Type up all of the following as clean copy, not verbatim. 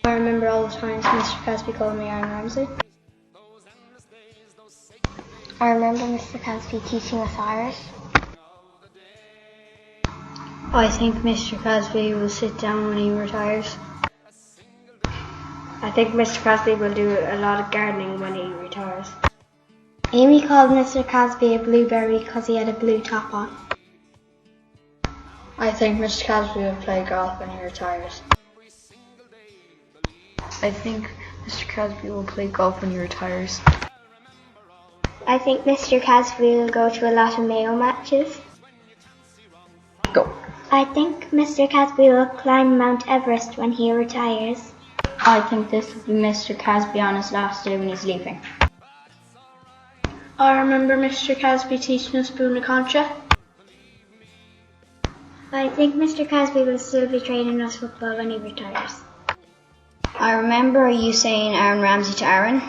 I remember all the times Mr. Casby called me Aaron Ramsey. I remember Mr. Casby teaching us Irish. I think Mr. Casby will sit down when he retires. I think Mr. Casby will do a lot of gardening when he retires. Amy called Mr. Casby a blueberry because he had a blue top on. I think Mr. Casby will play golf when he retires. I think Mr. Casby will play golf when he retires. I think Mr. Casby will go to a lot of Mayo matches. Go. I think Mr. Casby will climb Mount Everest when he retires. I think this will be Mr. Casby on his last day when he's leaving. I remember Mr. Casby teaching us Buna Concha. I think Mr. Casby will still be training us football when he retires. I remember you saying Aaron Ramsey to Aaron.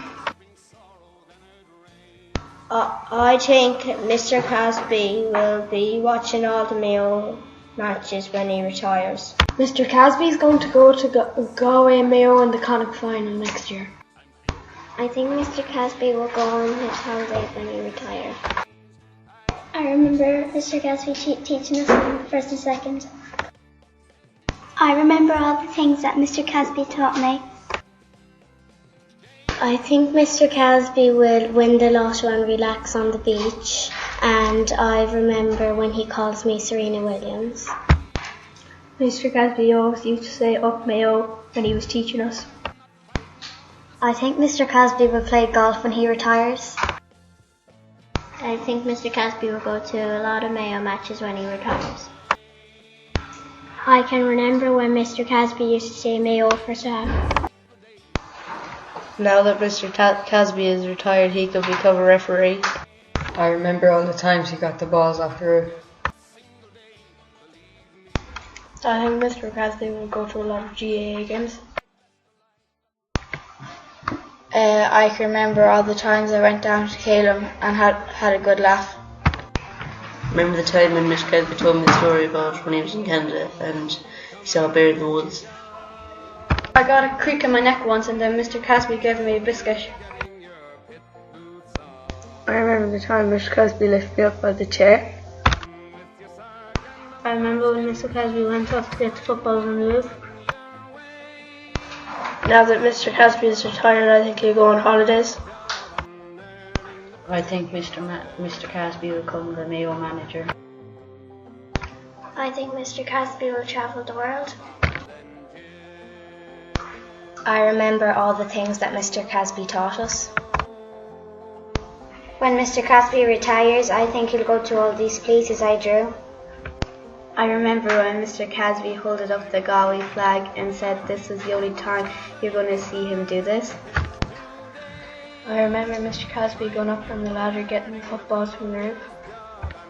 I think Mr. Casby will be watching all the Mayo matches when he retires. Mr. Casby is going to go to Galway Mayo in the Connacht final next year. I think Mr. Casby will go on his holidays when he retires. I remember Mr. Casby teaching us in first and second. I remember all the things that Mr. Casby taught me. I think Mr. Casby will win the lotto and relax on the beach. And I remember when he calls me Serena Williams. Mr. Casby always used to say up Mayo when he was teaching us. I think Mr. Casby will play golf when he retires. I think Mr. Casby will go to a lot of Mayo matches when he retires. I can remember when Mr. Casby used to say Mayo for Sam. Now that Mr. Casby is retired, he could become a referee. I remember all the times he got the balls off the roof. I think Mr. Casby will go to a lot of GAA games. I can remember all the times I went down to Calum and had a good laugh. Remember the time when Mr. Casby told me the story about when he was in Canada and he saw a bear in the woods? I got a creak in my neck once and then Mr. Casby gave me a biscuit. I remember the time Mr. Casby lifted me up by the chair. I remember when Mr. Casby went off to get the footballs on the roof. Now that Mr. Casby is retired, I think he'll go on holidays. I think Mr. Casby will become the Mayo manager. I think Mr. Casby will travel the world. I remember all the things that Mr. Casby taught us. When Mr. Casby retires, I think he'll go to all these places I drew. I remember when Mr. Casby holded up the Galway flag and said this was the only time you're going to see him do this. I remember Mr. Casby going up from the ladder getting the footballs from the roof.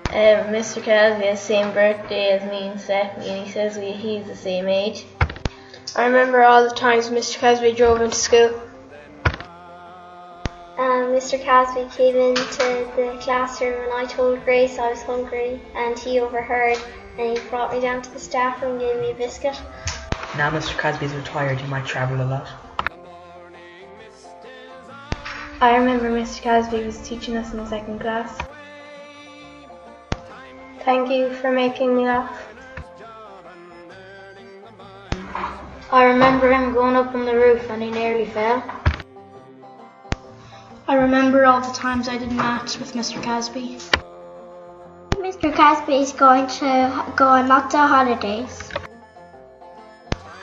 Mr. Casby has the same birthday as me and Stephanie, and he says he's the same age. I remember all the times Mr. Casby drove into school. Mr. Casby came into the classroom and I told Grace I was hungry and he overheard and he brought me down to the staff room and gave me a biscuit. Now Mr. Casby's retired, he might travel a lot. I remember Mr. Casby was teaching us in the second class. Thank you for making me laugh. I remember him going up on the roof and he nearly fell. I remember all the times I did maths with Mr. Casby. Mr. Casby is going to go on lots of holidays.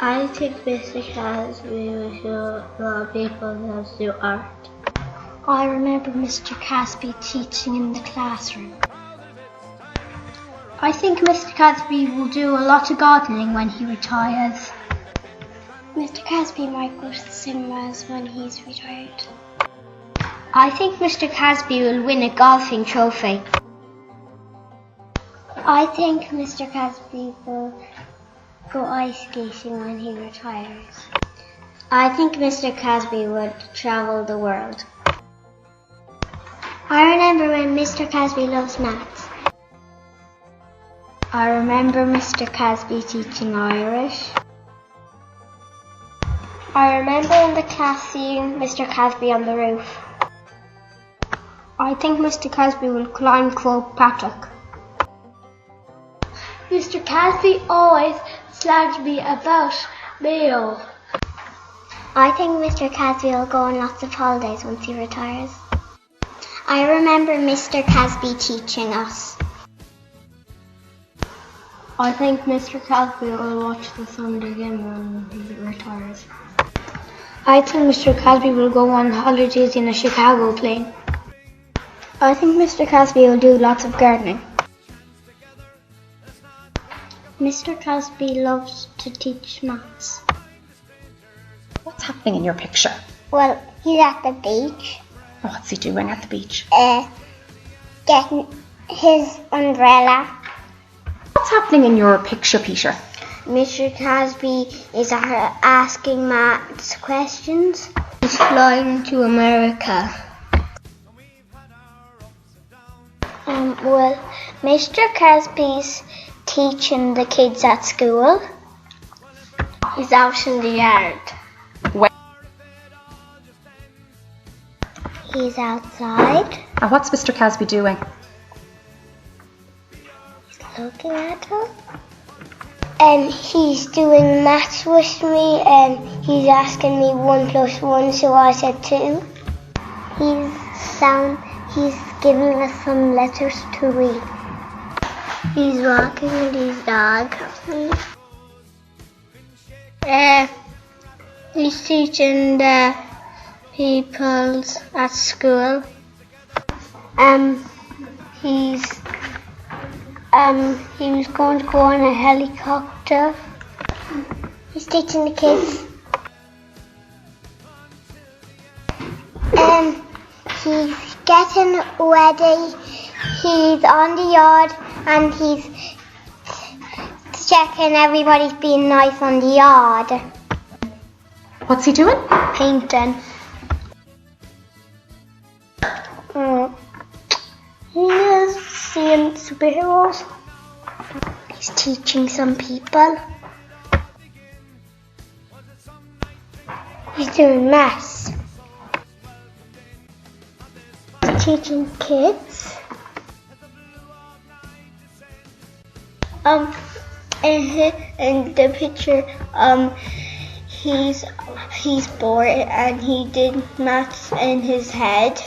I think Mr. Casby will show a lot of people how to do art. I remember Mr. Casby teaching in the classroom. I think Mr. Casby will do a lot of gardening when he retires. Mr. Casby might go to the cinemas when he's retired. I think Mr. Casby will win a golfing trophy. I think Mr. Casby will go ice skating when he retires. I think Mr. Casby would travel the world. I remember when Mr. Casby loves maths. I remember Mr. Casby teaching Irish. I remember in the class seeing Mr. Casby on the roof. I think Mr. Casby will climb Patrick. Mr. Casby always slagged me about Mayo. I think Mr. Casby will go on lots of holidays once he retires. I remember Mr. Casby teaching us. I think Mr. Casby will watch the Sunday game when he retires. I think Mr. Casby will go on holidays in a Chicago plane. I think Mr. Casby will do lots of gardening. Mr. Casby loves to teach maths. What's happening in your picture? Well, he's at the beach. What's he doing at the beach? Getting his umbrella. What's happening in your picture, Peter? Mr. Casby is asking maths questions. He's flying to America. Well, Mr. Casby's teaching the kids at school. He's out in the yard. Where? He's outside. And what's Mr. Casby doing? He's looking at them. And he's doing maths with me, and he's asking me 1 + 1, so I said 2. He's giving us some letters to read. He's walking with his dog. He's teaching the people at school. He was going to go on a helicopter. He's teaching the kids. He's getting ready. He's on the yard and he's checking everybody's being nice on the yard. What's he doing? Painting. He is seeing superheroes. He's teaching some people. He's doing maths. He's teaching kids. In the picture, he's bored and he did maths in his head.